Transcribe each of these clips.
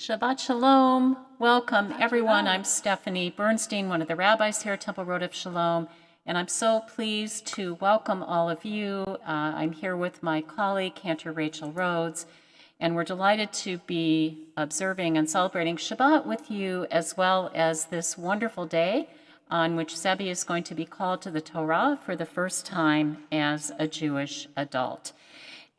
Shabbat Shalom. Welcome, everyone. I'm Stephanie Bernstein, one of the rabbis here at Temple Road of Shalom, and I'm so pleased to welcome all of you. I'm here with my colleague, Cantor Rachel Rhodes, and we're delighted to be observing and celebrating Shabbat with you, as well as this wonderful day on which Sebi is going to be called to the Torah for the first time as a Jewish adult.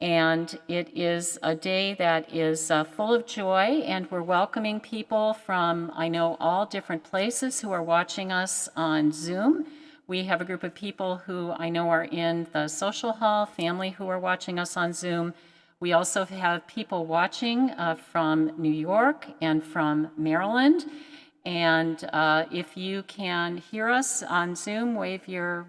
And it is a day that is full of joy, and we're welcoming people from, I know, all different places who are watching us on Zoom. We have a group of people who I know are in the social hall, family who are watching us on Zoom. We also have people watching from New York and from Maryland. And if you can hear us on Zoom, wave your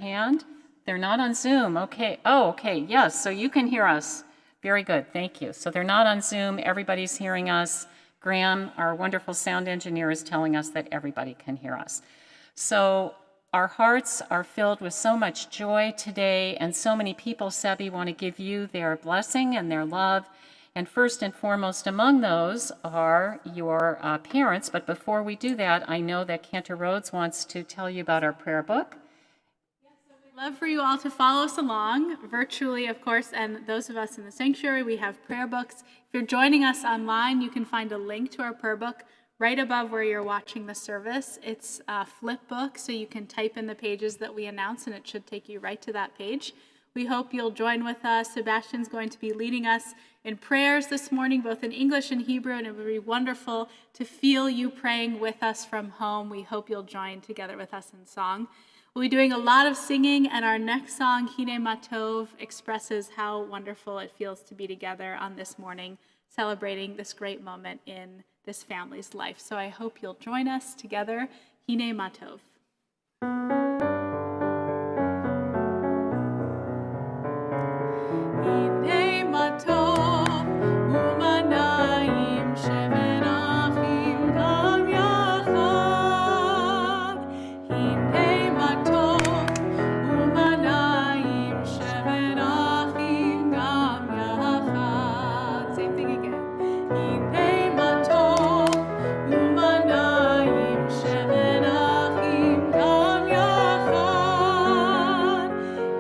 hand. They're not on Zoom. Okay. Oh, okay. Yes. So you can hear us. Very good. Thank you. So they're not on Zoom. Everybody's hearing us. Graham, our wonderful sound engineer, is telling us that everybody can hear us. So our hearts are filled with so much joy today, and so many people, Sebi, want to give you their blessing and their love. And first and foremost among those are your parents. But before we do that, I know that Cantor Rhodes wants to tell you about our prayer book. Love for you all to follow us along virtually, of course, and those of us in the sanctuary, we have prayer books. If you're joining us online, you can find a link to our prayer book right above where you're watching the service. It's a flip book, so you can type in the pages that we announce, and it should take you right to that page. We hope you'll join with us. Sebastian's going to be leading us in prayers this morning, both in English and Hebrew, and it would be wonderful to feel you praying with us from home. We hope you'll join together with us in song. We'll be doing a lot of singing, and our next song, Hine Matov, expresses how wonderful it feels to be together on this morning, celebrating this great moment in this family's life. So I hope you'll join us together. Hine Matov. Hine Matov, umanayim sheven achim gam yachad. Hine matov, umanayim sheven achim gam yachad. Same thing again. Hine matov, umanayim sheven achim gam yachad.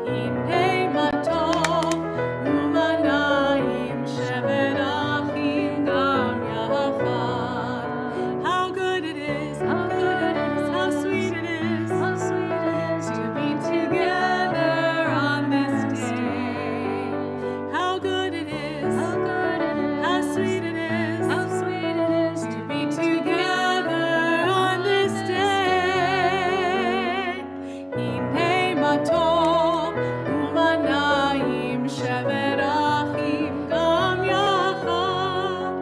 Hine matov, umanayim sheven achim gam yachad. How good it is, how good it is, how sweet it is, how sweet it is to be together on this day. How good it is, how good it is, how sweet it is, how sweet it is to be together on this day. Hine matov, umanayim sheven achim gam yachad.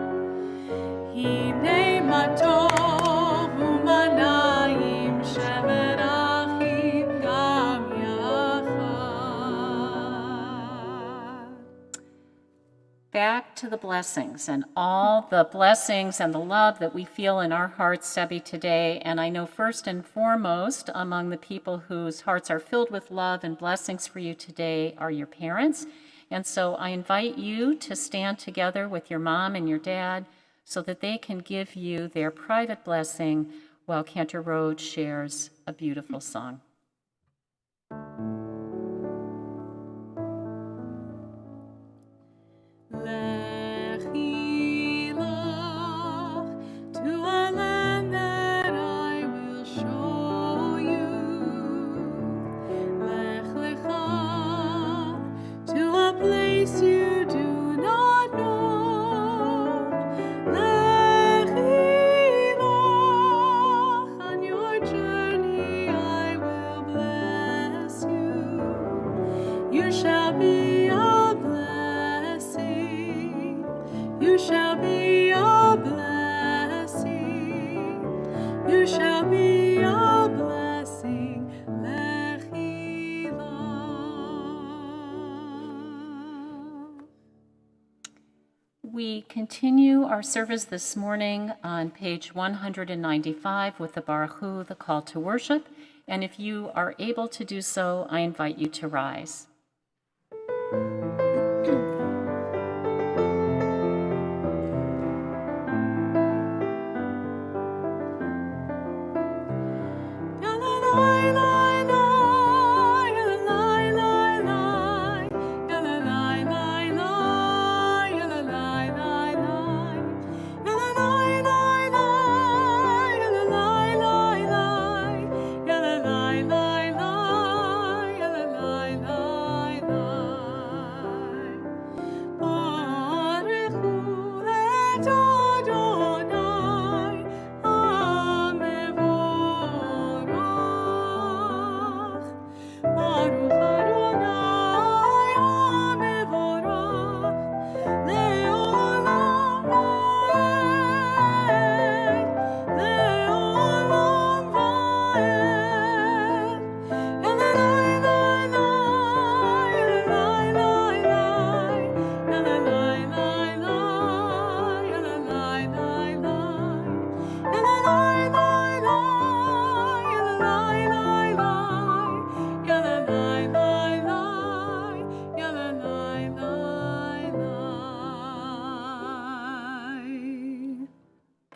Hine matov, umanayim sheven achim gam yachad. Back to the blessings and all the blessings and the love that we feel in our hearts, Sebi, today. And I know first and foremost among the people whose hearts are filled with love and blessings for you today are your parents. And so I invite you to stand together with your mom and your dad so that they can give you their private blessing while Cantor Rhodes shares a beautiful song. Lechi lach to a land that I will show you. Lech lecha to a place you do not know. Lechi lach on your journey I will bless you. You shall be a blessing. You shall be a blessing. You shall be a blessing. Lechi lach. We continue our service this morning on page 195 with the Baruch Hu, the call to worship. And if you are able to do so, I invite you to rise.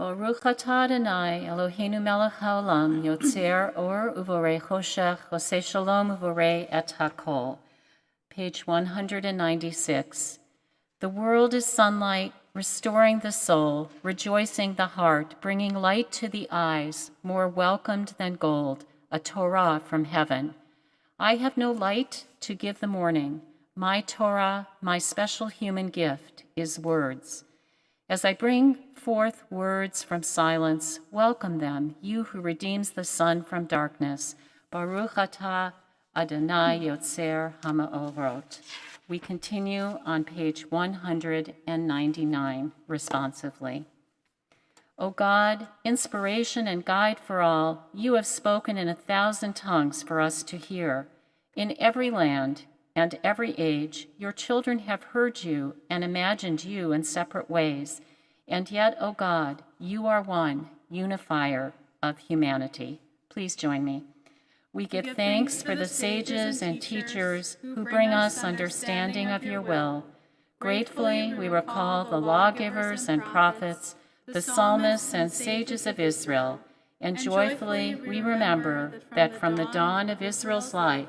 Baruch atah Adonai Eloheinu melech haolam yotzer or uvorei choshech oseh shalom uvorei et hakol. Page 196. The world is sunlight, restoring the soul, rejoicing the heart, bringing light to the eyes, more welcomed than gold, a Torah from heaven. I have no light to give the morning. My Torah, my special human gift, is words. As I bring forth words from silence, welcome them, you who redeems the sun from darkness. Baruch atah Adonai Yotzer Hamaorot. We continue on page 199 responsively. O God, inspiration and guide for all, you have spoken in 1,000 tongues for us to hear. In every land and every age, your children have heard you and imagined you in separate ways. And yet, O God, you are one, unifier of humanity. Please join me. We give thanks for the sages and teachers who bring us understanding of your will. Gratefully, we recall the lawgivers and prophets, the psalmists and sages of Israel, and joyfully we remember that from the dawn of Israel's life,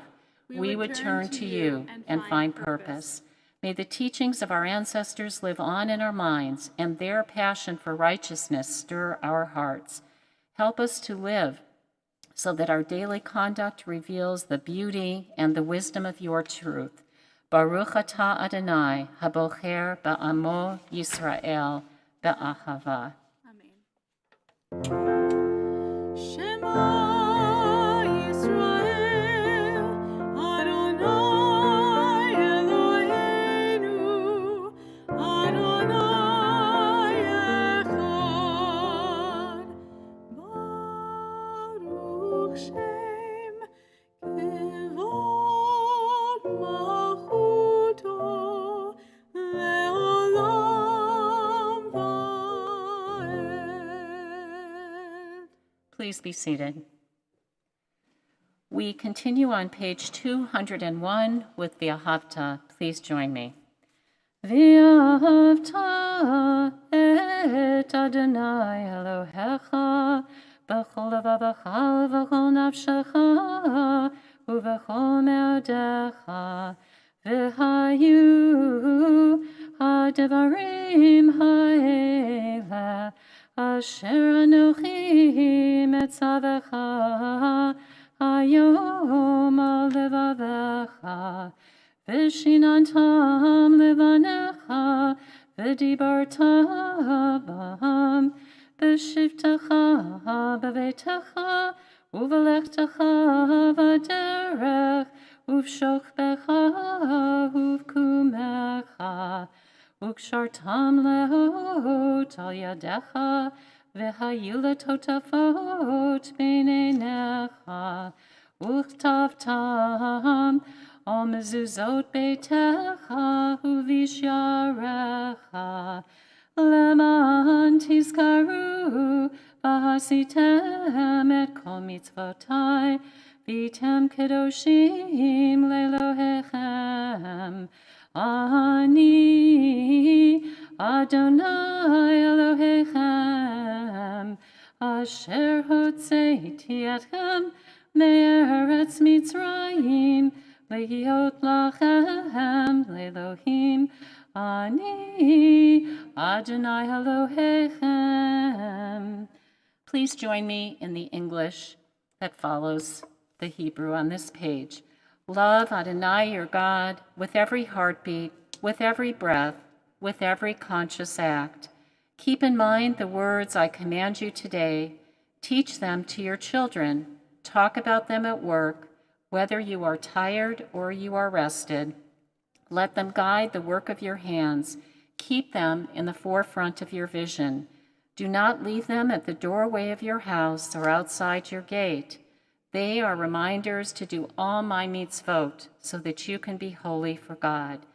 we would turn to you and find purpose. May the teachings of our ancestors live on in our minds, and their passion for righteousness stir our hearts. Help us to live so that our daily conduct reveals the beauty and the wisdom of your truth. Baruch atah Adonai, habocher ba'amo Yisrael ba'ahava. Amen. Shema Yisrael, Adonai Eloheinu, Adonai Echad. Baruch Shem Kevod Malchuto Leolam Vaed. Please be seated. We continue on page 201 with V'ahavta. Please join me. V'ahavta et Adonai Elohecha b'chol levavecha v'chol nafshecha u'v'chol me'odecha v'hayu ha'devarim ha'ele asher anochi metzavecha hayom al levavecha v'shinantam levanecha v'dibarta bam v'shivtecha b'veitecha u'v'lechtecha v'derech u'v'shochbecha u'v'kumecha u'kshartam leot al yadecha v'hayu letotafot b'neinecha u'chtavtam al mezuzot beitecha u'visharecha leman tizkaru v'hasitem et kol mitzvotai v'tem kedoshim lelohechem ani Adonai Elohechem asher hotzeiti etchem me'eretz Mitzrayim lehiot lachem le'elohim ani Adonai Elohechem. Please join me in the English that follows the Hebrew on this page. Love Adonai your God with every heartbeat, with every breath, with every conscious act. Keep in mind the words I command you today. Teach them to your children. Talk about them at work, whether you are tired or you are rested. Let them guide the work of your hands. Keep them in the forefront of your vision. Do not leave them at the doorway of your house or outside your gate. They are reminders to do all my mitzvot so that you can be holy for God.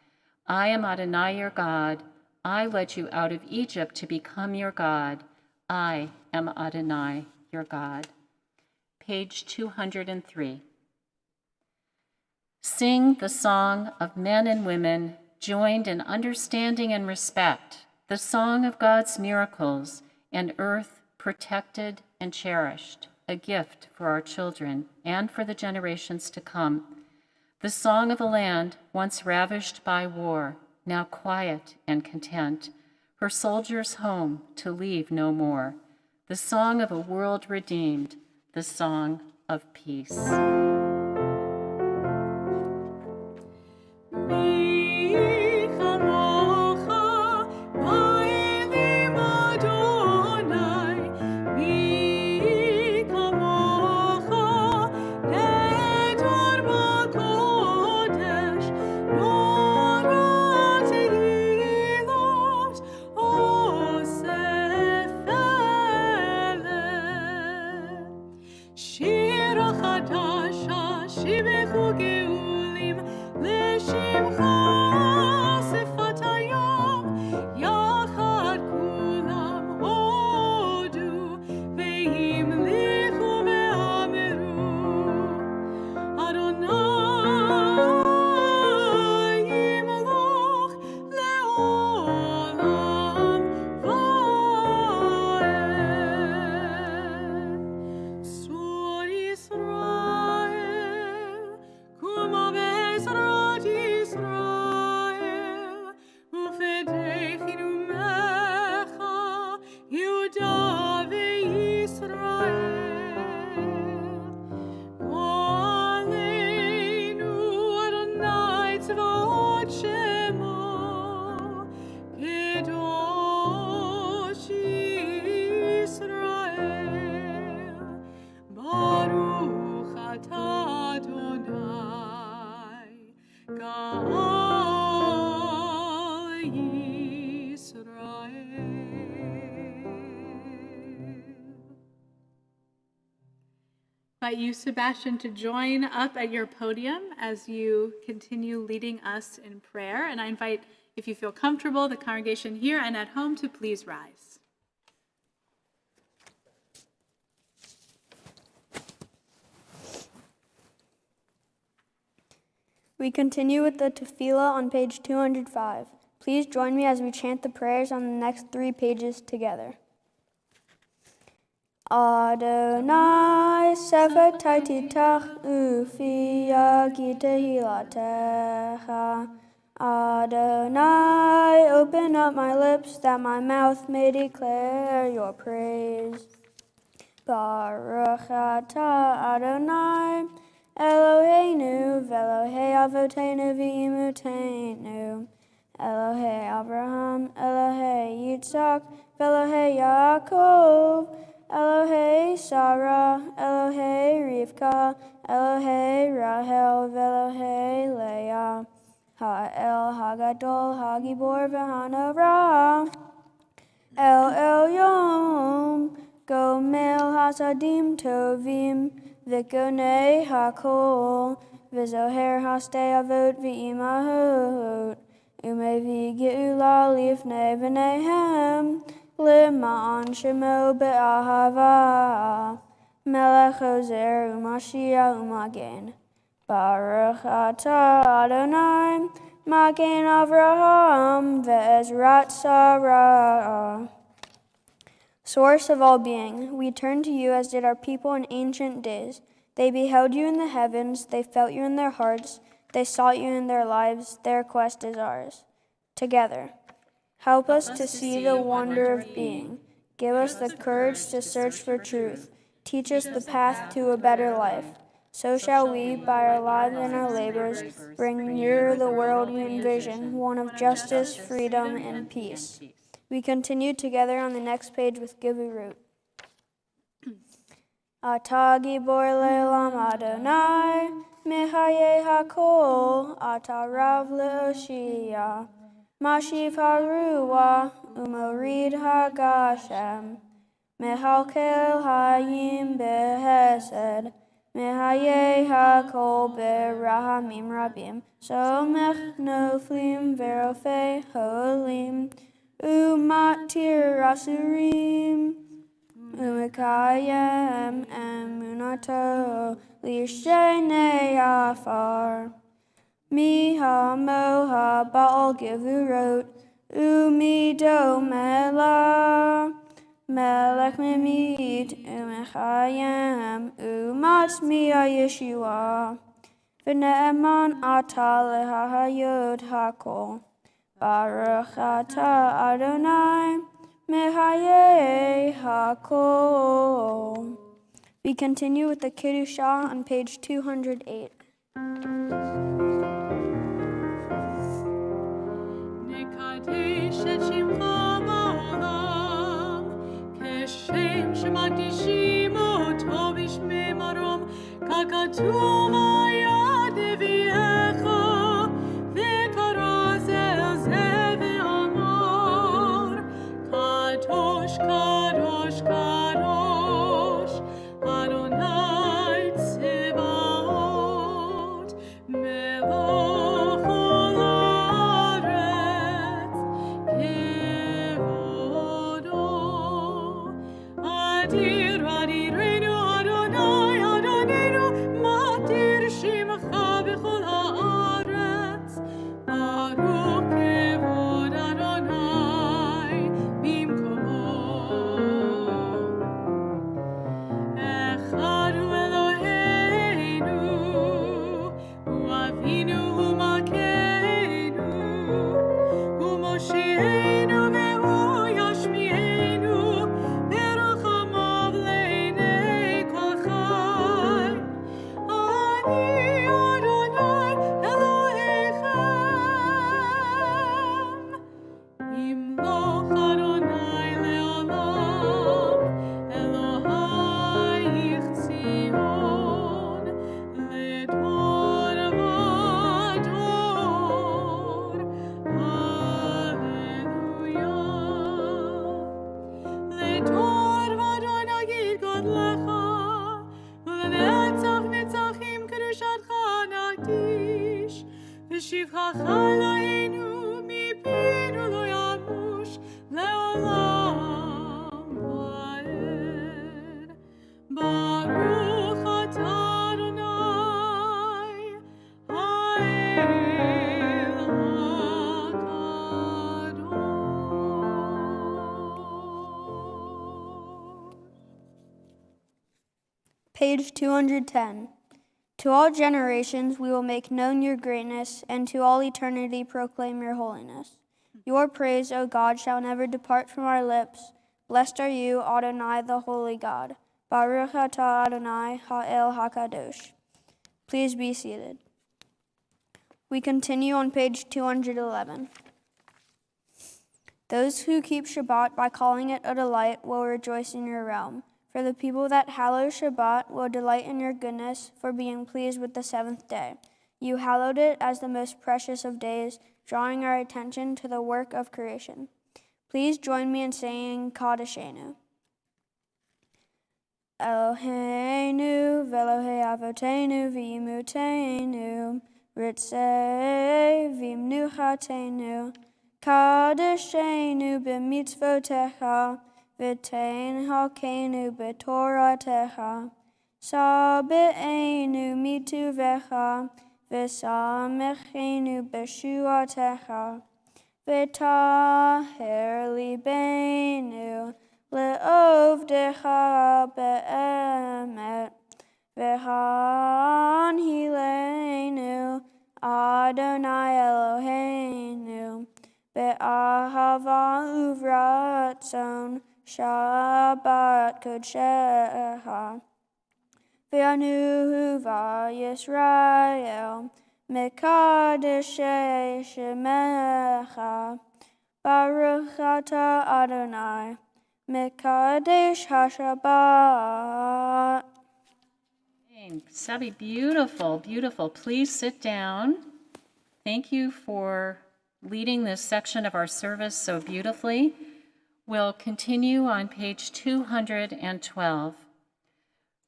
I am Adonai your God. I led you out of Egypt to become your God. I am Adonai your God. Page 203. Sing the song of men and women joined in understanding and respect, the song of God's miracles, and earth protected and cherished, a gift for our children and for the generations to come. The song of a land once ravished by war, now quiet and content, her soldiers home to leave no more. The song of a world redeemed, the song of peace. I invite you, Sebastian, to join up at your podium as you continue leading us in prayer. And I invite, if you feel comfortable, the congregation here and at home to please rise. We continue with the tefillah on page 205. Please join me as we chant the prayers on the next 3 pages together. Adonai sefatai titach ufi yagi tehilatecha. Adonai, open up my lips that my mouth may declare your praise. Baruch atah Adonai, Eloheinu ve'Elohei avoteinu v'imutenu, Elohei Abraham, Elohei Yitzhak, ve'Elohei Yaakov, Elohei Sarah, Elohei Rivka, Elohei Rahel, ve'Elohei Leah, Ha'el Hagadol, Hagibor v'Hanara, El Elyon, Gomel Hasadim Tovim, V'Gonei Hakol, V'Zoher Hastei Avot V'Imahot, Umevi Ge'ula Lifnei V'Nehem, L'Ma'an Shemo Be'ahava, Melech Ozer U'Mashiach U'Magen, Baruch atah Adonai, Magen Avraham, Ve'ezrat Sarah. Source of all being, we turn to you as did our people in ancient days. They beheld you in the heavens, they felt you in their hearts, they sought you in their lives, their quest is ours. Together, help us to see the wonder of being. Give us the courage to search for truth. Teach us the path to a better life. So shall we, by our lives and our labors, bring nearer the world we envision, one of justice, freedom, and peace. We continue together on the next page with Givurut. Ata gibor le'olam Adonai, mehaye hakol, ata rav le'oshia, mashiv haruah, umorid hagashem, mehalkel hayim behesed, mehaye hakol berahamim rabim, somech noflim verofei holim, umatir rasurim, umekayem emunato lishenei afar. Miha moha baal givurot, umido mela, Melech Memit Umechayem Umatzmiya Yeshua V'ne'eman Ata Lehayod Hakol Baruch Ata Adonai Mehayeh Hakol. We continue with the Kiddushah on page 208. Nekadesh et Shimcha ba'olam, Keshem shemakdishim oto b'shmei marom, Kakatuv hayad nevi'echa, V'kara zeh zeh ve'amar, Kadosh, Kadosh, Kadosh, Adonai Tzebaot, Melech ha'aretz, Kevodo. Adir, Adirenu, Adonai, Adonenu, Matir Shimcha b'chol ha'aretz, Baruch Kevod Adonai bimkomo. Echad hu Eloheinu, hu Avinu, hu Malkeinu, hu Mosheinu ve'hu Yashmi'enu, berachamav le'nei kol chai. Ani Adonai Elohechem, Yimloch Adonai le'olam, Elohayich Tzion, ledor vador. Hallelujah. Ledor vador nagid godlecha, ulenetzach netzachim kedushatcha nagdish, v'shivchacha Eloheinu mipinu lo yamush le'olam va'ed. Baruch atah Adonai, ha'el hakadosh. Page 210. To all generations we will make known your greatness, and to all eternity proclaim your holiness. Your praise, O God, shall never depart from our lips. Blessed are you, Adonai, the holy God. Baruch atah Adonai, ha'el hakadosh. Please be seated. We continue on page 211. Those who keep Shabbat by calling it a delight will rejoice in your realm. For the people that hallow Shabbat will delight in your goodness, for being pleased with the seventh day. You hallowed it as the most precious of days, drawing our attention to the work of creation. Please join me in saying Kadeshenu. Eloheinu v'Elohei avotenu v'imutenu, ritzei v'imnuchatenu, Kadeshenu b'mitzvotecha, v'tein halkeinu b'toratecha, sabe'enu mituvecha, v'samechenu b'shuatecha, v'taher libeinu le'ovdecha be'emet, v'hanhilenu Adonai Eloheinu, be'ahava uvratzon Shabbat kodshecha, ve'anuhu va'Yisrael mekadeshei shemecha, Baruch atah Adonai mekadesh haShabbat. Sabi, beautiful, beautiful. Please sit down. Thank you for leading this section of our service so beautifully. We'll continue on page 212.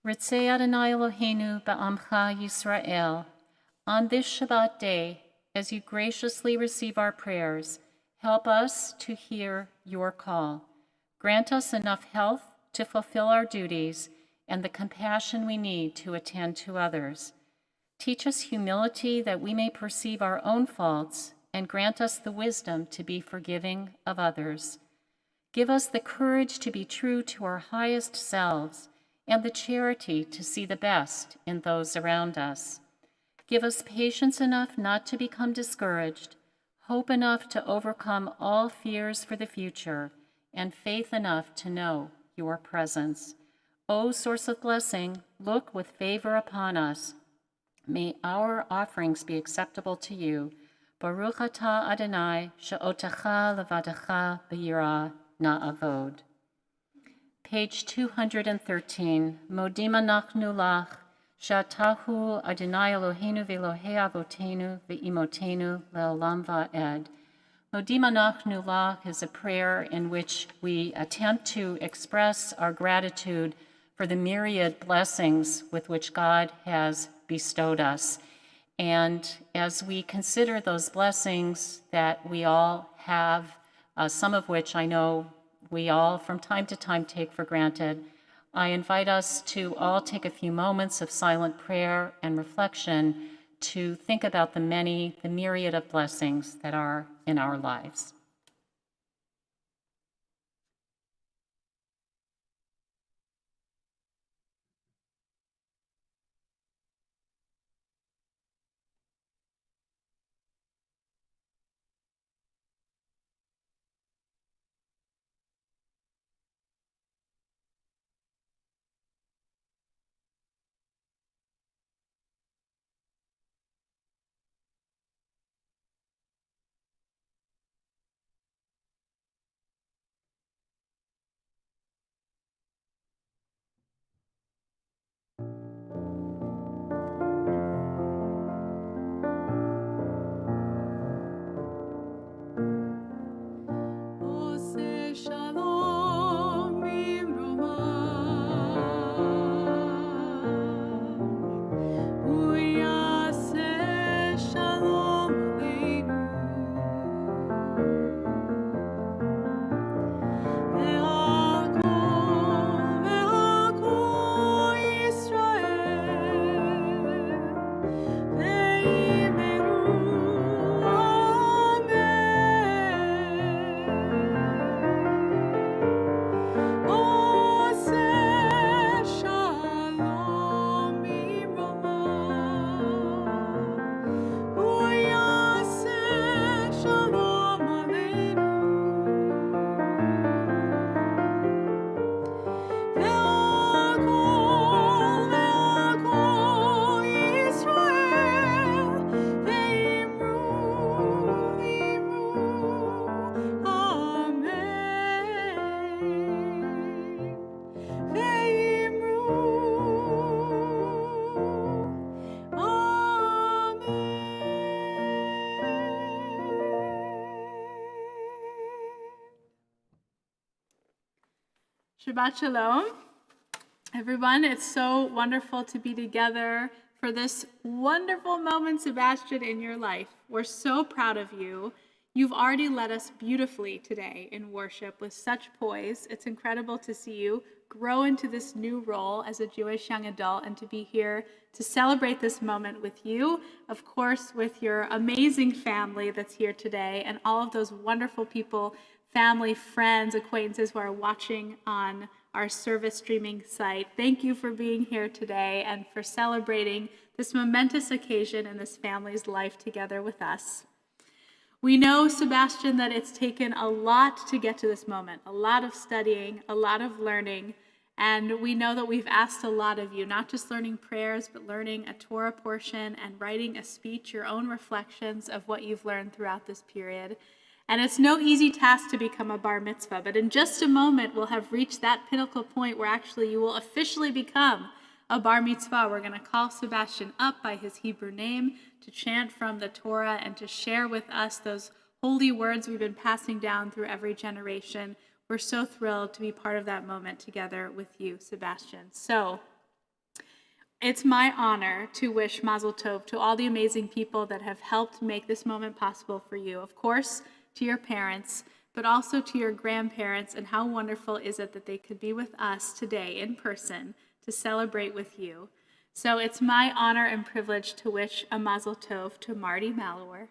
Ritzei Adonai Eloheinu ba'amcha Yisrael. On this Shabbat day, as you graciously receive our prayers, help us to hear your call. Grant us enough health to fulfill our duties and the compassion we need to attend to others. Teach us humility that we may perceive our own faults, and grant us the wisdom to be forgiving of others. Give us the courage to be true to our highest selves and the charity to see the best in those around us. Give us patience enough not to become discouraged, hope enough to overcome all fears for the future, and faith enough to know your presence. O source of blessing, look with favor upon us. May our offerings be acceptable to you. Baruch atah Adonai, she'otecha levadecha b'yirah na'avod. Page 213, Modim anachnu lach, she'atahu Adonai Eloheinu v'Elohei avotenu v'imotenu le'olam va'ed. Modim anachnu lach is a prayer in which we attempt to express our gratitude for the myriad blessings with which God has bestowed us. And as we consider those blessings that we all have, some of which I know we all from time to time take for granted, I invite us to all take a few moments of silent prayer and reflection to think about the myriad of blessings that are in our lives. Shabbat Shalom. Everyone, it's so wonderful to be together for this wonderful moment, Sebastian, in your life. We're so proud of you. You've already led us beautifully today in worship with such poise. It's incredible to see you grow into this new role as a Jewish young adult and to be here to celebrate this moment with you, of course, with your amazing family that's here today and all of those wonderful people, family, friends, acquaintances who are watching on our service streaming site. Thank you for being here today and for celebrating this momentous occasion in this family's life together with us. We know, Sebastian, that it's taken a lot to get to this moment, a lot of studying, a lot of learning, and we know that we've asked a lot of you, not just learning prayers, but learning a Torah portion and writing a speech, your own reflections of what you've learned throughout this period. And it's no easy task to become a bar mitzvah, but in just a moment, we'll have reached that pinnacle point where actually you will officially become a bar mitzvah. We're going to call Sebastian up by his Hebrew name to chant from the Torah and to share with us those holy words we've been passing down through every generation. We're so thrilled to be part of that moment together with you, Sebastian. So it's my honor to wish Mazel Tov to all the amazing people that have helped make this moment possible for you. Of course, to your parents, but also to your grandparents, and how wonderful is it that they could be with us today in person to celebrate with you. So it's my honor and privilege to wish a Mazel Tov to Marty Malawer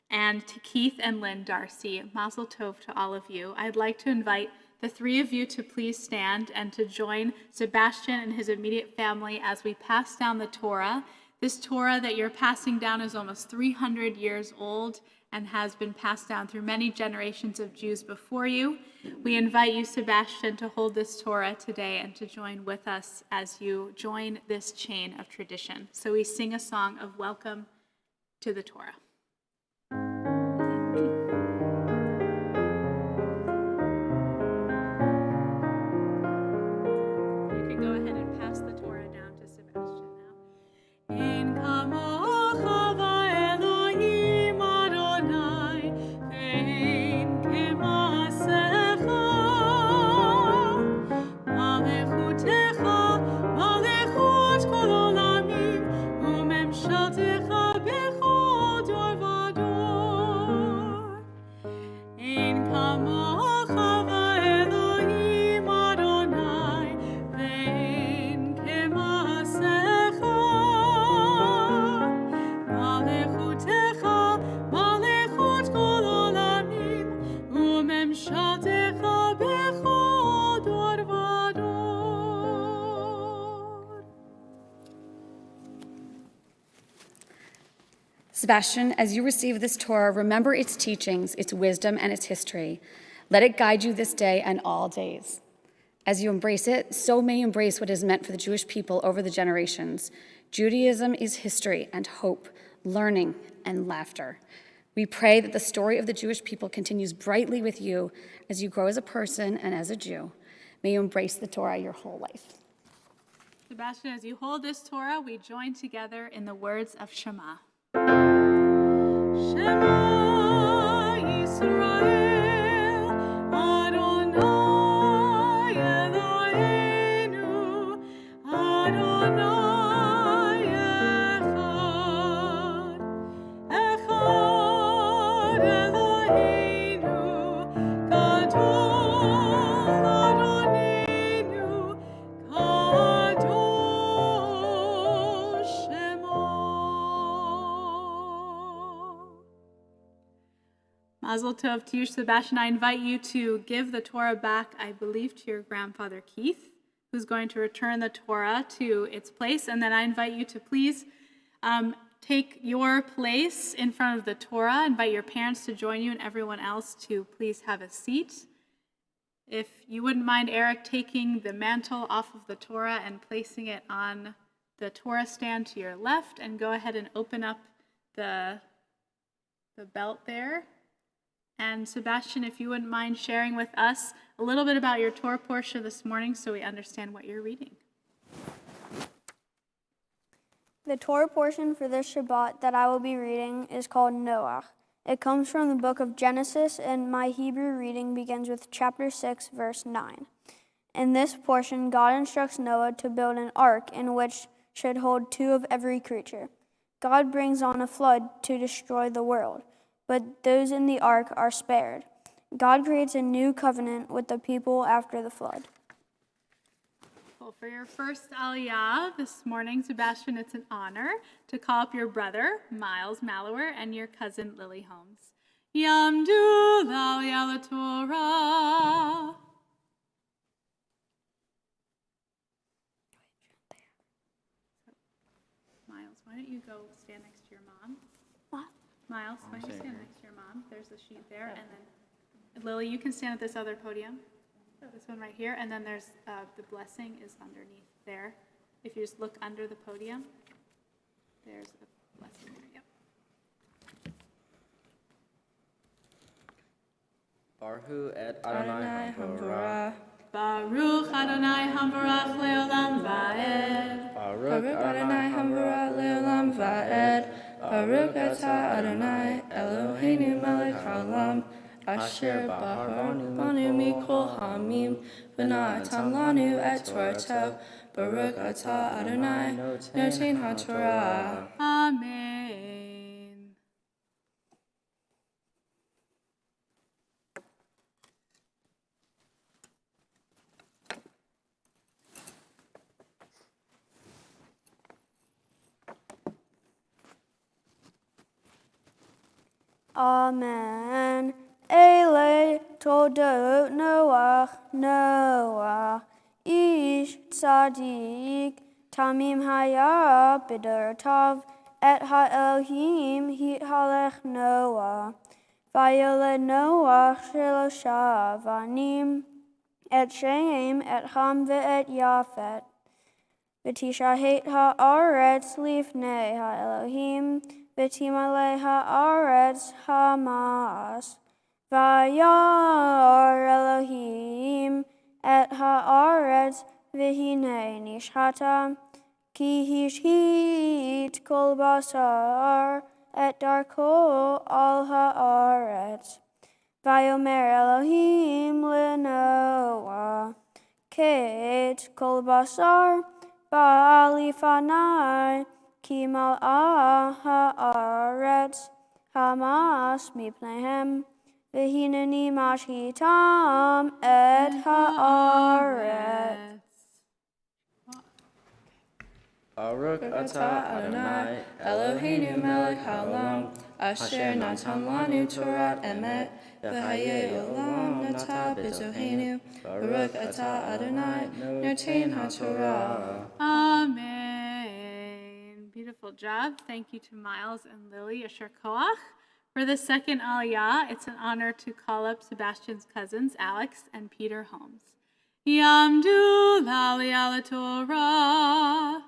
and to Keith and Lynn Darcy. Mazel Tov to all of you. I'd like to invite the three of you to please stand and to join Sebastian and his immediate family as we pass down the Torah. This Torah that you're passing down is almost 300 years old and has been passed down through many generations of Jews before you. We invite you, Sebastian, to hold this Torah today and to join with us as you join this chain of tradition. So we sing a song of welcome to the Torah. You can go ahead and pass the Torah down to Sebastian now. In kamocha va'elohim Adonai, ve'ein kemasecha. Malechutecha, malechut kol olamim, u'memshaltecha bechol dor vador. Ein kamocha va'elohim Adonai, ve'ein kemasecha. Malechutecha, malechut kol olamim, u'memshaltecha bechol dor vador. Sebastian, as you receive this Torah, remember its teachings, its wisdom, and its history. Let it guide you this day and all days. As you embrace it, so may you embrace what is meant for the Jewish people over the generations. Judaism is history and hope, learning and laughter. We pray that the story of the Jewish people continues brightly with you as you grow as a person and as a Jew. May you embrace the Torah your whole life. Sebastian, as you hold this Torah, we join together in the words of Shema. Shema Yisrael, Adonai Eloheinu, Adonai Echad, Echad Eloheinu, Gadol Adonenu, Kadosh Shemo. Mazel Tov to you, Sebastian. I invite you to give the Torah back, I believe, to your grandfather Keith, who's going to return the Torah to its place. And then I invite you to please take your place in front of the Torah. Invite your parents to join you and everyone else to please have a seat. If you wouldn't mind, Eric, taking the mantle off of the Torah and placing it on the Torah stand to your left, and go ahead and open up the belt there. And Sebastian, if you wouldn't mind sharing with us a little bit about your Torah portion this morning so we understand what you're reading. The Torah portion for this Shabbat that I will be reading is called Noach. It comes from the book of Genesis, and my Hebrew reading begins with chapter 6, verse 9. In this portion, God instructs Noah to build an ark in which should hold 2 of every creature. God brings on a flood to destroy the world, but those in the ark are spared. God creates a new covenant with the people after the flood. Well, for your first Aliyah this morning, Sebastian, it's an honor to call up your brother, Miles Malawer, and your cousin, Lily Holmes. Yamdu l'Aliyah l'Torah. Miles, why don't you go stand next to your mom? What? Miles, why don't you stand next to your mom? There's the sheet there, and then Lily, you can stand at this other podium. This one right here, and then there's the blessing is underneath there. If you just look under the podium, there's the blessing there. Yep. Baruch et Adonai Hamvorah. Baruch Adonai Hamvorach Leolam Va'ed. Baruch Adonai Hamvorah Leolam Va'ed. Baruch atah Adonai Eloheinu melech haolam. Asher b'haranu mikol hamim, v'natan lanu et Torato. Baruch atah Adonai noten haTorah. Amen. Amen. Ele Todot Noach, Ish Tzadik, Tamim Haya B'der Tov, Et HaElohim Hithalech Noah. Vayoled Noach Shelosha Vanim, Et Shem, Et Ham Ve'et Yafet. V'tishahet ha'aretz lifnei ha'Elohim, v'timalei ha'aretz ha'mas. Vayar Elohim et ha'aretz v'hinei nishhata, ki hishit kol basar et darko al ha'aretz. Vayomer Elohim leNoah, ket kol basar Ba'alifanai ki mal'a ha'aretz hamas mipnehem v'hineni mashhitam et ha'aretz. Baruch atah Adonai, Eloheinu melech haolam, asher natan lanu Torah emet, v'hayei olam nata b'toheinu. Baruch atah Adonai, noten haTorah. Amen. Beautiful job. Thank you to Miles and Lily Asher Koach. For the second Aliyah, it's an honor to call up Sebastian's cousins, Alex and Peter Holmes. Yamdu l'Aliyah Torah.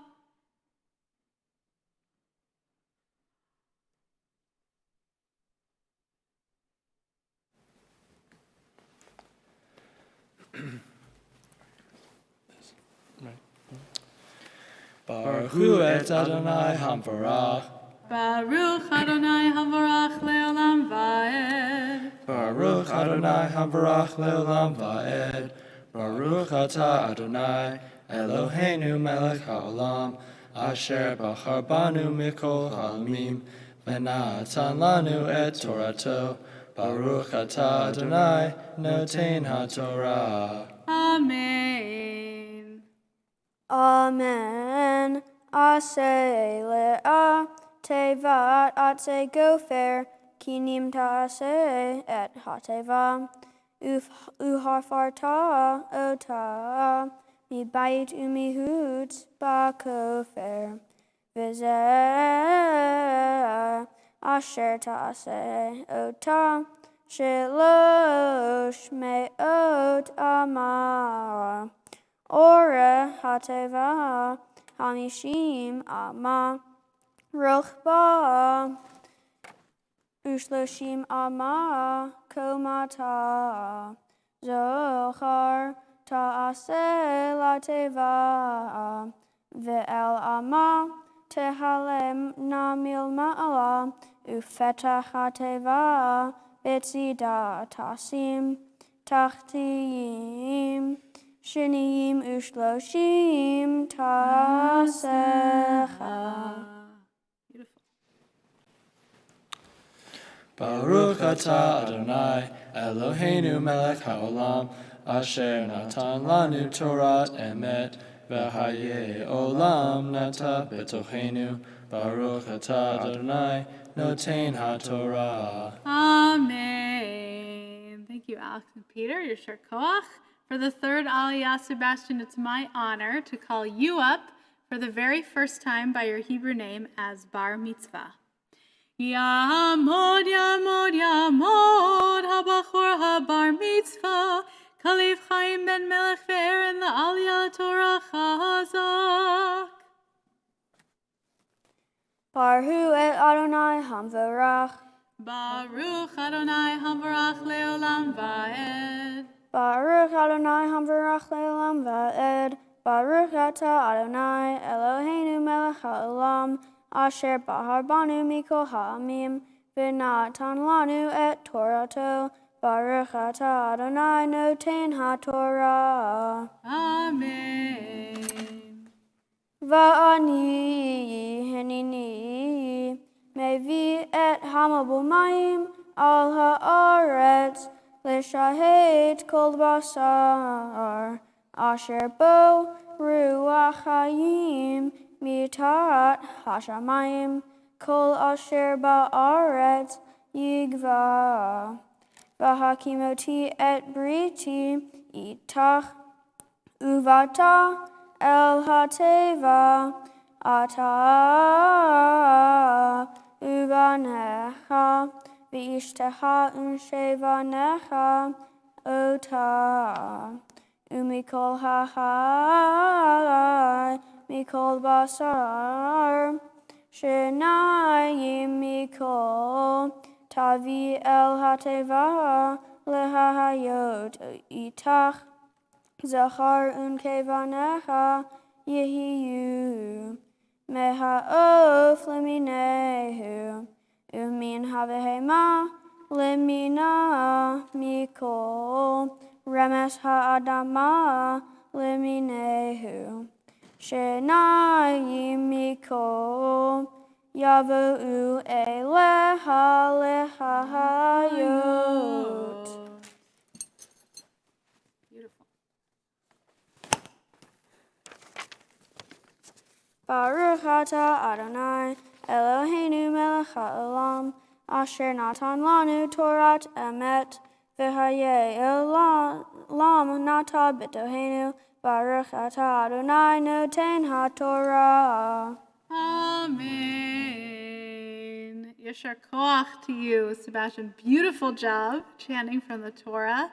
Baruch hu et Adonai hamvarach. Baruch Adonai Havarach Leolam Vaed. Baruch Adonai hamvarach leolam va'ed. Baruch atah Adonai, Eloheinu melech haolam, asher bachar banu mikol ha'amim, v'natan lanu et Torato. Baruch atah Adonai, noten haTorah. Amen. Amen. Aseh le'ah tevat atse gofer, kinim ta'aseh et hateva. Uharfarta ota, mi bait umihut bakofer. V'zeh asher ta'aseh ota, shelosh me'ot amah. Ore hateva hamishim ama, rochba ushloshim ama komata. Zohar ta'aseh lateva, ve'el ama tehalem namil ma'ala, ufeta hateva betzida tasim tachtiyim. Shiniyim ushloshim tasecha. Beautiful. Baruch atah Adonai, Eloheinu melech haolam, asher natan lanu Torah emet, v'hayei olam nata b'tocheinu. Baruch atah Adonai, noten haTorah. Amen. Thank you, Alex and Peter, your Yashar Koach. For the third Aliyah, Sebastian, it's my honor to call you up for the very first time by your Hebrew name as Bar Mitzvah. Yamod, Yamod, Yamod, HaBachor HaBar Mitzvah, Kalev Chaim ben Melech ve'Eren la'Aliyah Torah Chazak. Baruch et Adonai hamvarach. Baruch Adonai Hamvarach Leolam Vaed. Baruch Adonai hamvarach le'olam va'ed. Baruch atah Adonai Eloheinu melech ha'olam, asher bahar banu mikol ha'amim, v'natan lanu et Torato. Baruch atah Adonai noten haTorah. Amen. Va'ani henini mevi et hamabumayim al ha'aretz, Lishahet kol basar, asher bo ruach hayim mitat hashamayim, kol asher ba'aretz yigva. V'hakimoti et briti itach uvata el hateva ata uvanecha v'ishteha unshevanecha ota umikol hachai mikol basar shenayim mikol tavi el hateva lehayot itach zachar unkevanecha yehiyu meha'of leminehu umin havehema lemina mikol remes ha'adama leminehu shenayim mikol yavo'u eleha lehayot. Beautiful. Baruch atah Adonai Eloheinu melech haolam asher natan lanu Torat emet v'hayei olam nata b'tohenu Baruch atah Adonai noten haTorah. Amen. Yashar koach to you, Sebastian. Beautiful job chanting from the Torah.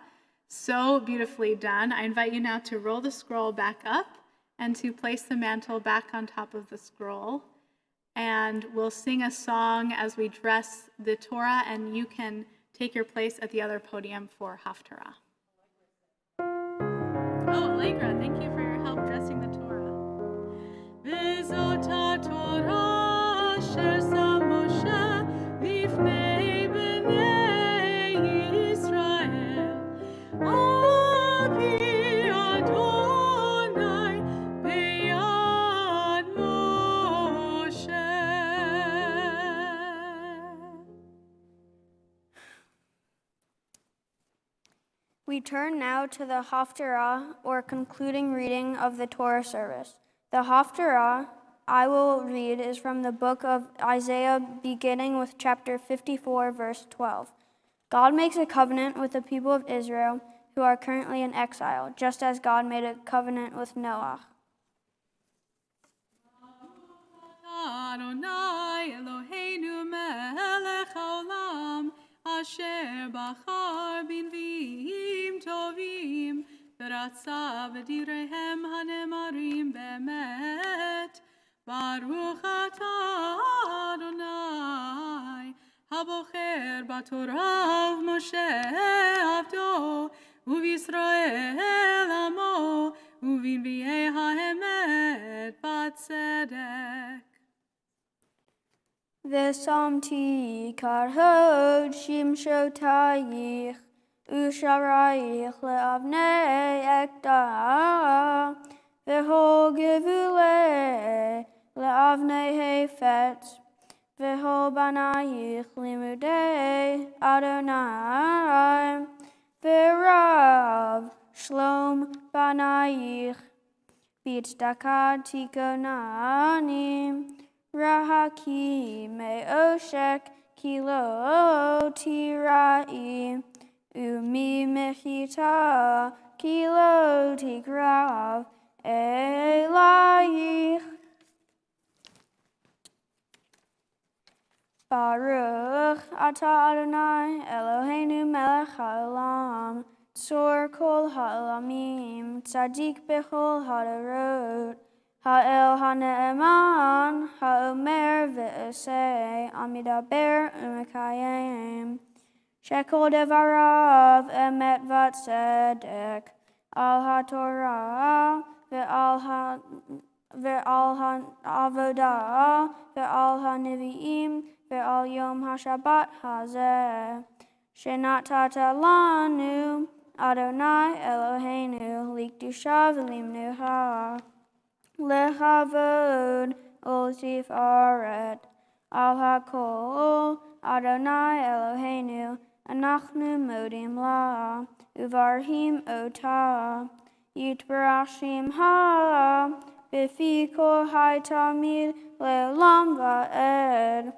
So beautifully done. I invite you now to roll the scroll back up and to place the mantle back on top of the scroll. And we'll sing a song as we dress the Torah, and you can take your place at the other podium for Haftarah. Oh, Allegra, thank you for your help dressing the Torah. V'zot Torah asher sam Moshe lifnei bnei Yisrael. Avi Adonai beyad Moshe. We turn now to the Haftarah, or concluding reading of the Torah service. The Haftarah I will read is from the book of Isaiah, beginning with chapter 54, verse 12. God makes a covenant with the people of Israel who are currently in exile, just as God made a covenant with Noah. Adonai Eloheinu melech haolam asher bachar b'nviim tovim v'ratza b'direhem hanemarim be'emet Baruch atah Adonai habocher b'torah Moshe avdo u'Yisrael amo u'v'nviei ha'emet b'tzedek. V'samti karhod shimshotayich usharayich le'avnei ekdah v'ho gevulei le'avnei hefetz v'ho banayich limudei Adonai v'rav shlom banayich b'tzedakah tikonani Rahaki me'oshek kilo tirai umi mechita kilo tigrav elayich. Baruch atah Adonai Eloheinu melech haolam tzor kol ha'olamim tzadik bechol ha'darot Ha'el ha'ne'eman, ha'omer ve'osei, amidaber u'mekayem. Shekol devarav emet v'tzedek, al ha'torah, ve'al ha'avodah, ve'al ha'nevi'im, ve'al yom ha'shabbat hazeh. Shenatata lanu, Adonai Eloheinu, likdusha v'limnuha. Lehavod ol tifaret al hakol Adonai Eloheinu anachnu modim la uvarhim ota yitbarashim ha b'fi kol haytamid le'olam va'ed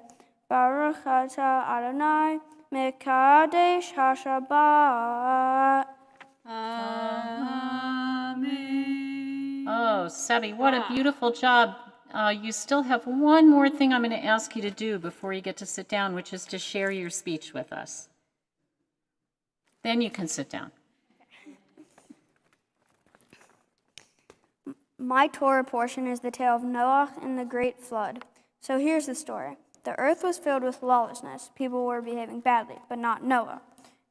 Baruch atah Adonai Mikadesh HaShabbat. Amen. Oh, Sebi, what a beautiful job. You still have one more thing I'm going to ask you to do before you get to sit down, which is to share your speech with us. Then you can sit down. My Torah portion is the tale of Noah and the great flood. So here's the story. The earth was filled with lawlessness. People were behaving badly, but not Noah.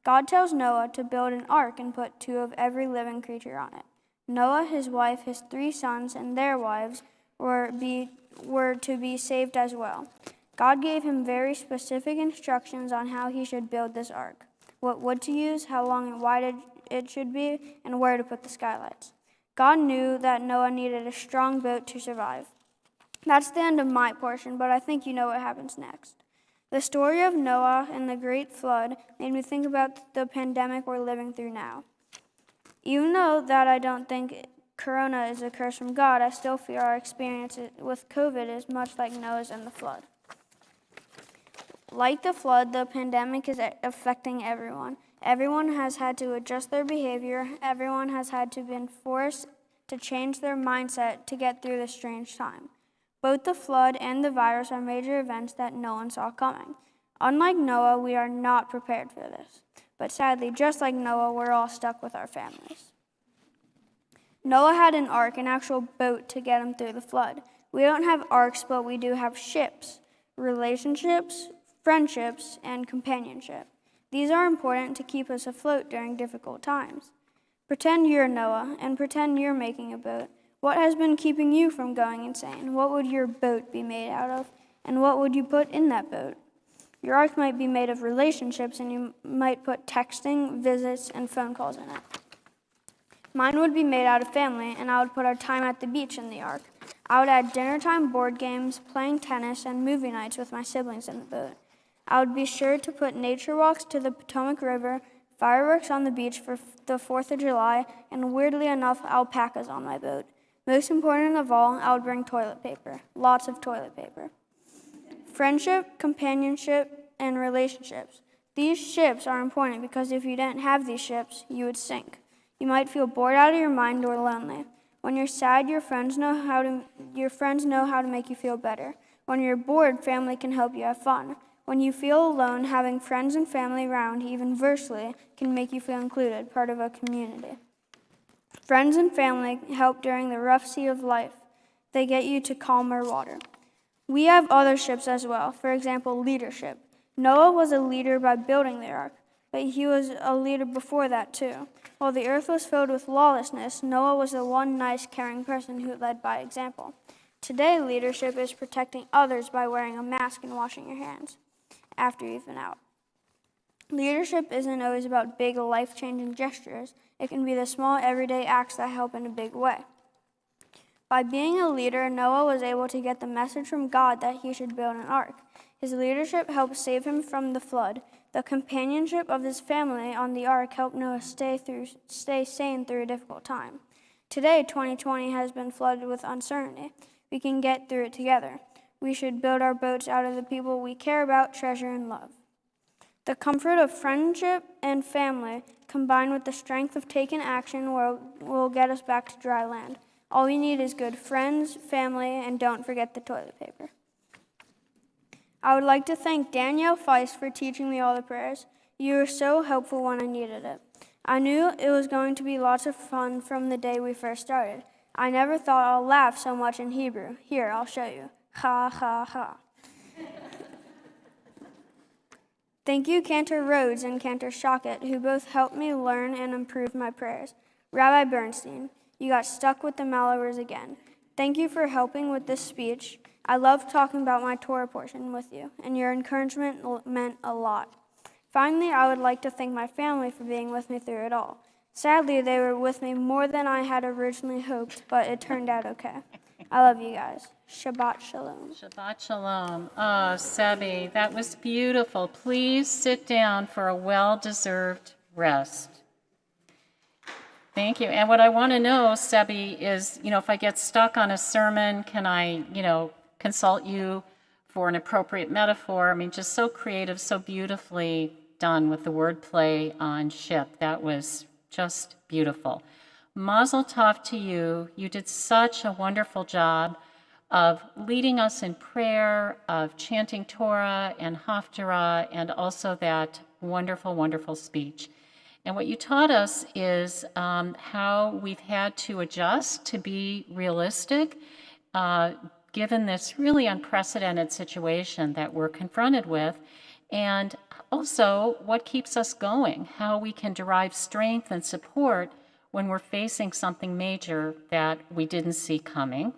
God tells Noah to build an ark and put 2 of every living creature on it. Noah, his wife, his 3 sons, and their wives were to be saved as well. God gave him very specific instructions on how he should build this ark, what wood to use, how long and wide it should be, and where to put the skylights. God knew that Noah needed a strong boat to survive. That's the end of my portion, but I think you know what happens next. The story of Noah and the great flood made me think about the pandemic we're living through now. Even though that I don't think Corona is a curse from God, I still feel our experience with COVID is much like Noah's and the flood. Like the flood, the pandemic is affecting everyone. Everyone has had to adjust their behavior. Everyone has had to been forced to change their mindset to get through this strange time. Both the flood and the virus are major events that no one saw coming. Unlike Noah, we are not prepared for this. But sadly, just like Noah, we're all stuck with our families. Noah had an ark, an actual boat to get him through the flood. We don't have arks, but we do have ships, relationships, friendships, and companionship. These are important to keep us afloat during difficult times. Pretend you're Noah and pretend you're making a boat. What has been keeping you from going insane? What would your boat be made out of? And what would you put in that boat? Your ark might be made of relationships, and you might put texting, visits, and phone calls in it. Mine would be made out of family, and I would put our time at the beach in the ark. I would add dinner time board games, playing tennis, and movie nights with my siblings in the boat. I would be sure to put nature walks to the Potomac River, fireworks on the beach for the 4th of July, and weirdly enough, alpacas on my boat. Most important of all, I would bring toilet paper, lots of toilet paper. Friendship, companionship, and relationships. These ships are important because if you didn't have these ships, you would sink. You might feel bored out of your mind or lonely. When you're sad, your friends know how to make you feel better. When you're bored, family can help you have fun. When you feel alone, having friends and family around, even virtually, can make you feel included, part of a community. Friends and family help during the rough sea of life. They get you to calmer water. We have other ships as well. For example, leadership. Noah was a leader by building the ark, but he was a leader before that too. While the earth was filled with lawlessness, Noah was the one nice, caring person who led by example. Today, leadership is protecting others by wearing a mask and washing your hands after you've been out. Leadership isn't always about big, life-changing gestures. It can be the small, everyday acts that help in a big way. By being a leader, Noah was able to get the message from God that he should build an ark. His leadership helped save him from the flood. The companionship of his family on the ark helped Noah stay sane through a difficult time. Today, 2020 has been flooded with uncertainty. We can get through it together. We should build our boats out of the people we care about, treasure, and love. The comfort of friendship and family, combined with the strength of taking action, will get us back to dry land. All we need is good friends, family, and don't forget the toilet paper. I would like to thank Danielle Feist for teaching me all the prayers. You were so helpful when I needed it. I knew it was going to be lots of fun from the day we first started. I never thought I'll laugh so much in Hebrew. Here, I'll show you. Ha, ha, ha. Thank you, Cantor Rhodes and Cantor Shockett, who both helped me learn and improve my prayers. Rabbi Bernstein, you got stuck with the Malowers again. Thank you for helping with this speech. I loved talking about my Torah portion with you, and your encouragement meant a lot. Finally, I would like to thank my family for being with me through it all. Sadly, they were with me more than I had originally hoped, but it turned out okay. I love you guys. Shabbat Shalom. Shabbat Shalom. Oh, Sebi, that was beautiful. Please sit down for a well-deserved rest. Thank you. And what I want to know, Sebi, is, if I get stuck on a sermon, can I, consult you for an appropriate metaphor? I mean, just so creative, so beautifully done with the wordplay on ship. That was just beautiful. Mazel tov to you. You did such a wonderful job of leading us in prayer, of chanting Torah and Haftarah, and also that wonderful, wonderful speech. And what you taught us is how we've had to adjust to be realistic, given this really unprecedented situation that we're confronted with, and also what keeps us going, how we can derive strength and support when we're facing something major that we didn't see coming.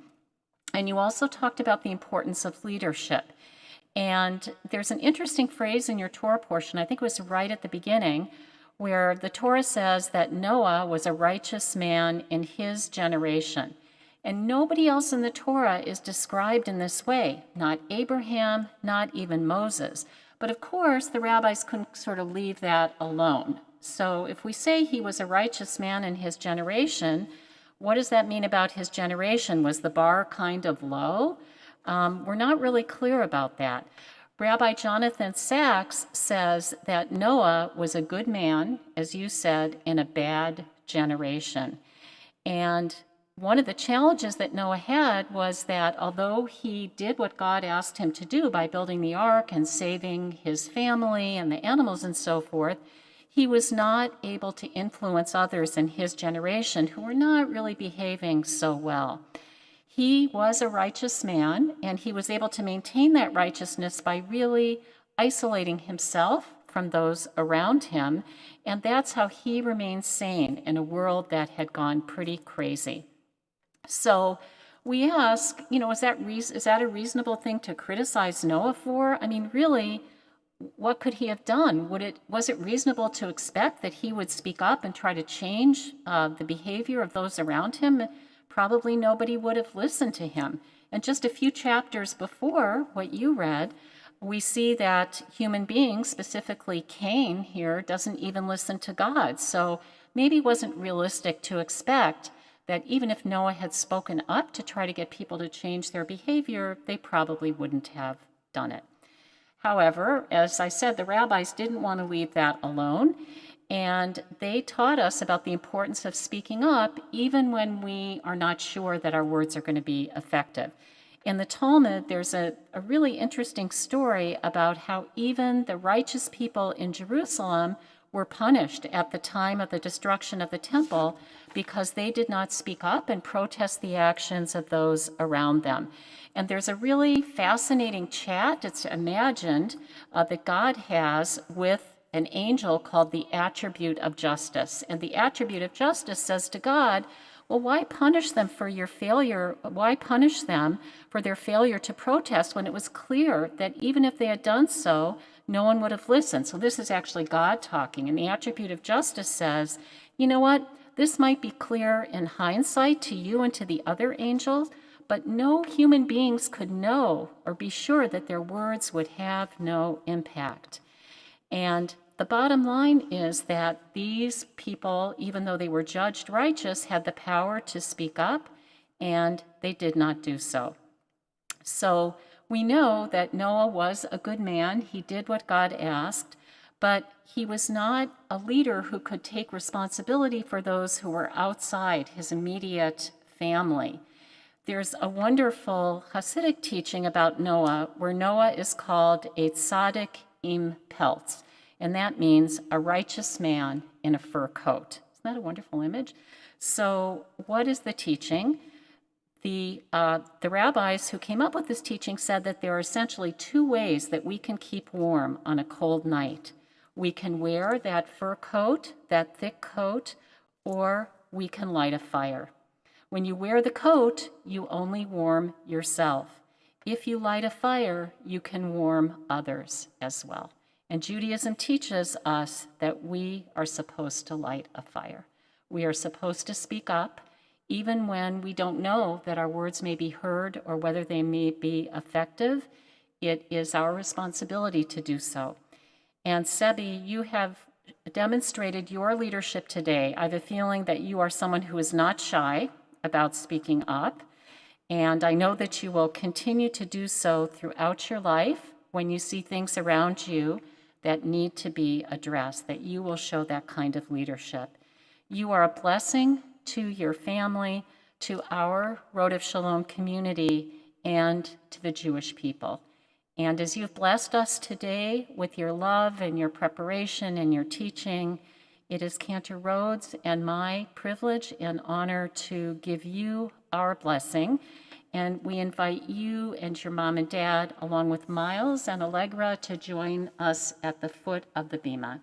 And you also talked about the importance of leadership. And there's an interesting phrase in your Torah portion, I think it was right at the beginning, where the Torah says that Noah was a righteous man in his generation. And nobody else in the Torah is described in this way, not Abraham, not even Moses. But of course, the rabbis couldn't sort of leave that alone. So if we say he was a righteous man in his generation, what does that mean about his generation? Was the bar kind of low? We're not really clear about that. Rabbi Jonathan Sachs says that Noah was a good man, as you said, in a bad generation. And one of the challenges that Noah had was that although he did what God asked him to do by building the ark and saving his family and the animals and so forth, he was not able to influence others in his generation who were not really behaving so well. He was a righteous man, and he was able to maintain that righteousness by really isolating himself from those around him, and that's how he remained sane in a world that had gone pretty crazy. So we ask, is that a reasonable thing to criticize Noah for? I mean, really, what could he have done? Was it reasonable to expect that he would speak up and try to change the behavior of those around him? Probably nobody would have listened to him. And just a few chapters before what you read, we see that human beings, specifically Cain here, doesn't even listen to God. So maybe it wasn't realistic to expect that even if Noah had spoken up to try to get people to change their behavior, they probably wouldn't have done it. However, as I said, the rabbis didn't want to leave that alone, and they taught us about the importance of speaking up even when we are not sure that our words are going to be effective. In the Talmud, there's a really interesting story about how even the righteous people in Jerusalem were punished at the time of the destruction of the temple because they did not speak up and protest the actions of those around them. And there's a really fascinating chat, it's imagined, that God has with an angel called the attribute of justice. And the attribute of justice says to God, well, why punish them for your failure? Why punish them for their failure to protest when it was clear that even if they had done so, no one would have listened? So this is actually God talking. And the attribute of justice says, you know what? This might be clear in hindsight to you and to the other angels, but no human beings could know or be sure that their words would have no impact. And the bottom line is that these people, even though they were judged righteous, had the power to speak up, and they did not do so. So we know that Noah was a good man. He did what God asked, but he was not a leader who could take responsibility for those who were outside his immediate family. There's a wonderful Hasidic teaching about Noah where Noah is called a tzaddik im peltz. And that means a righteous man in a fur coat. Isn't that a wonderful image? So what is the teaching? The rabbis who came up with this teaching said that there are essentially two ways that we can keep warm on a cold night. We can wear that fur coat, that thick coat, or we can light a fire. When you wear the coat, you only warm yourself. If you light a fire, you can warm others as well. And Judaism teaches us that we are supposed to light a fire. We are supposed to speak up, even when we don't know that our words may be heard or whether they may be effective. It is our responsibility to do so. And Sebi, you have demonstrated your leadership today. I have a feeling that you are someone who is not shy about speaking up, and I know that you will continue to do so throughout your life when you see things around you that need to be addressed, that you will show that kind of leadership. You are a blessing to your family, to our Road of Shalom community, and to the Jewish people. And as you've blessed us today with your love and your preparation and your teaching, it is Cantor Rhodes and my privilege and honor to give you our blessing. And we invite you and your mom and dad, along with Miles and Allegra, to join us at the foot of the bima.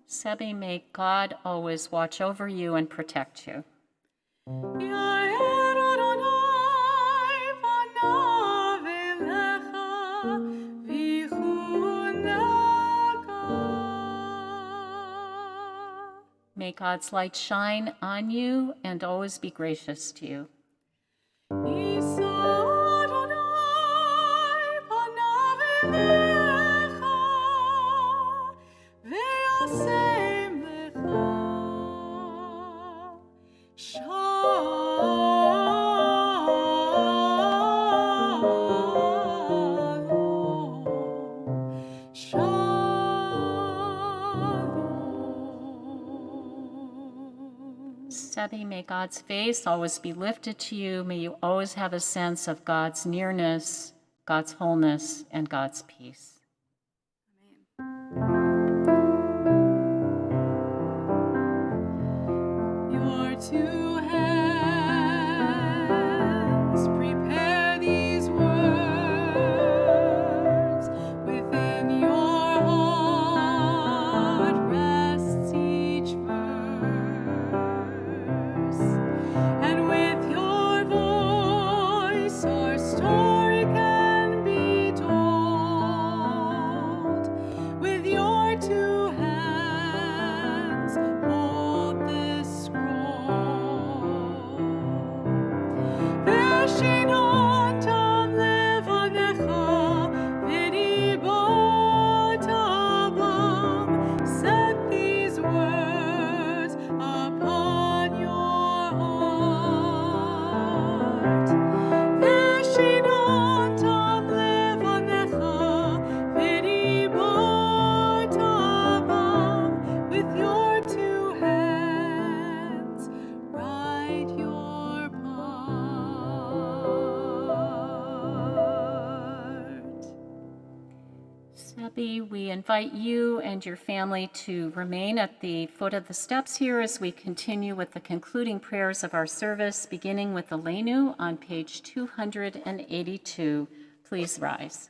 Sebi, may God always watch over you and protect you. May God's light shine on you and always be gracious to you. Sebi, may God's face always be lifted to you. May you always have a sense of God's nearness, God's wholeness, and God's peace. Your two hands prepare these words. Within your heart rests each verse. And with your voice our story can be told. With your two hands hold this scroll. Veshinon tam levanecha v'dibot abam. Set these words upon your heart. Veshinon tam levanecha v'dibot abam. With your two hands write your part. Sebi, we invite you and your family to remain at the foot of the steps here as we continue with the concluding prayers of our service, beginning with the Aleinu on page 282. Please rise.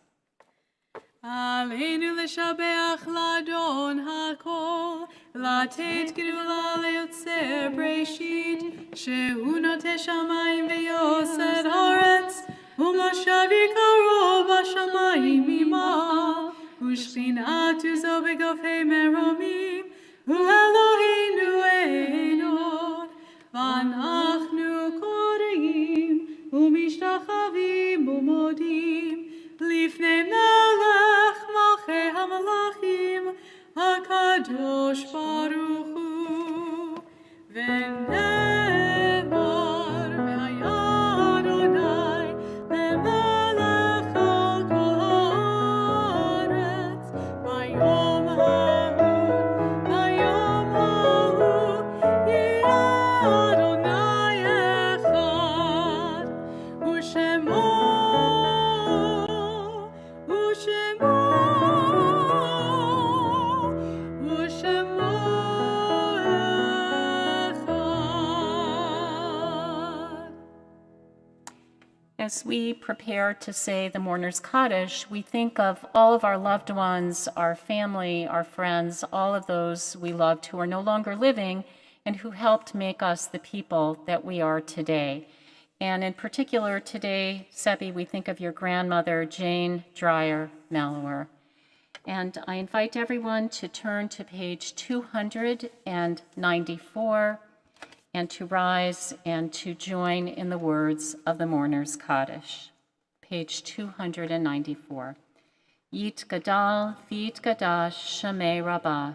Aleinu l'shabeach l'Adon hakol, לתת גדולה ליוצר בראשית, שהוא נוטה שמיים ויוסד הארץ, ומשב יקרו בשמיים ממעל, ושכינת עוזו בגופי מרומים, הוא אלוהינו עליון, ואנחנו קוראים ומשתחווים ומודים, לפני מלך מלכי המלכים, הקדוש ברוך הוא, ונאמר והיה אדוני למלך על כל הארץ, ביום ההוא יהיה אדוני אחד, ושמו As we prepare to say the Mourner's Kaddish, we think of all of our loved ones, our family, our friends, all of those we loved who are no longer living and who helped make us the people that we are today. And in particular today, Sebi, we think of your grandmother, Jane Dreyer Malawer. And I invite everyone to turn to page 294. and to rise and to join in the words of the Mourner's Kaddish. Page 294. Yit gadal v'yit gadash shamei rabbah,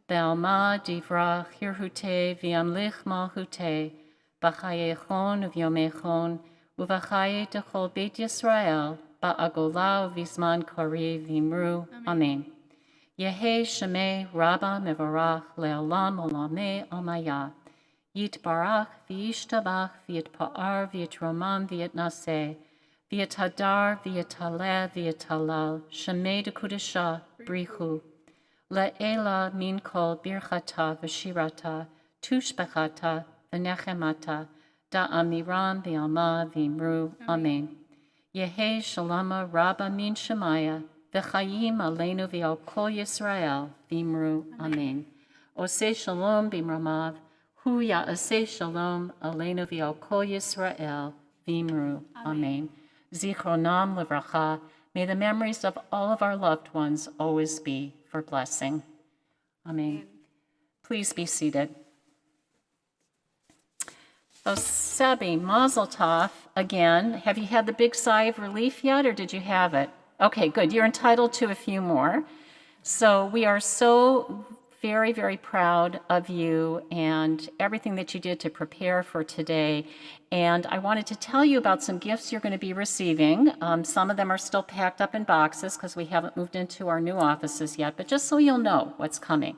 be'alma divra hirhute v'yamlich malhute, b'chayechon v'yomechon, u'v'chaye dechol beit Yisrael, ba'agola v'zman kori v'imru. Amen. Yehe shamei rabbah mevarach le'olam olameh amaya. Yit barach v'yishtabach v'yitpa'ar v'yitromam v'yitnaseh, v'yitadar v'yitaleh v'yitalal, shemei dekudesha brichu. Le'ela min kol birchata v'shirata, tushbechata v'nechemata, da'amiram v'alma v'imru. Amen. Yehe shalama rabba min shemaya, v'chayim aleinu v'al kol Yisrael v'imru. Amen. Oseh shalom b'mramav, hu ya'aseh shalom aleinu v'al kol Yisrael v'imru. Amen. Zichronam livracha, may the memories of all of our loved ones always be for blessing. Amen. Please be seated. Oh, Sebi, Mazel Tov, again. Have you had the big sigh of relief yet, or did you have it? Okay, good. You're entitled to a few more. So we are so very, very proud of you and everything that you did to prepare for today. And I wanted to tell you about some gifts you're going to be receiving. Some of them are still packed up in boxes because we haven't moved into our new offices yet, but just so you'll know what's coming.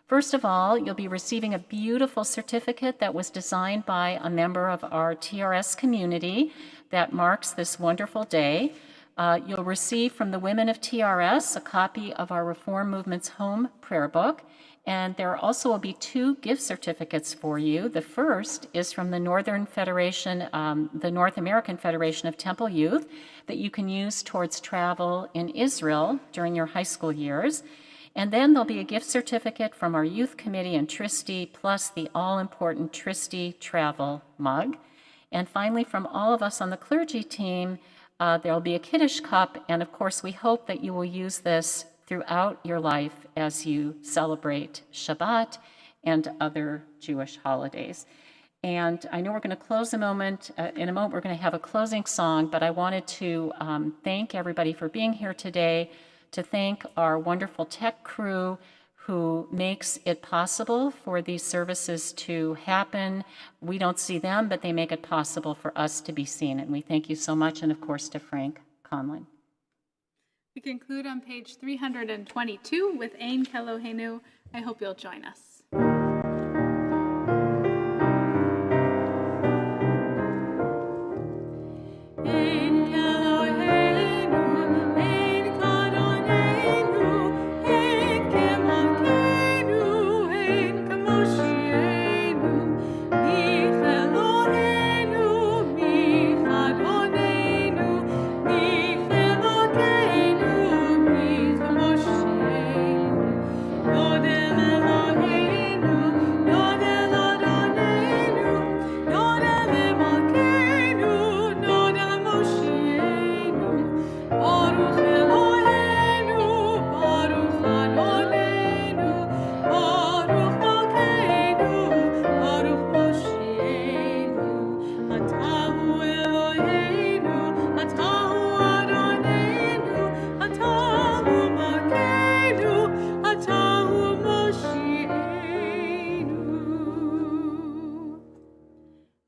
First of all, you'll be receiving a beautiful certificate that was designed by a member of our TRS community that marks this wonderful day. You'll receive from the women of TRS a copy of our Reform Movement's home prayer book, and there also will be 2 gift certificates for you. The first is from the North American Federation of Temple Youth that you can use towards travel in Israel during your high school years. And then there'll be a gift certificate from our youth committee and Tristy, plus the all-important Tristy travel mug. And finally, from all of us on the clergy team, there'll be a Kiddush cup, and of course, we hope that you will use this throughout your life as you celebrate Shabbat and other Jewish holidays. And I know we're going to close in a moment. We're going to have a closing song, but I wanted to thank everybody for being here today, to thank our wonderful tech crew who makes it possible for these services to happen. We don't see them, but they make it possible for us to be seen. And we thank you so much, and of course to Frank Conlon. We conclude on page 322 with Ein Kelohenu. I hope you'll join us.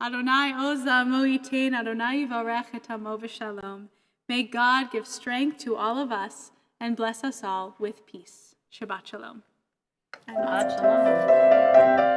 Adonai Oza Moitain, Adonai Yivarech et Amo v'Shalom. May God give strength to all of us and bless us all with peace. Shabbat Shalom. And Shabbat Shalom.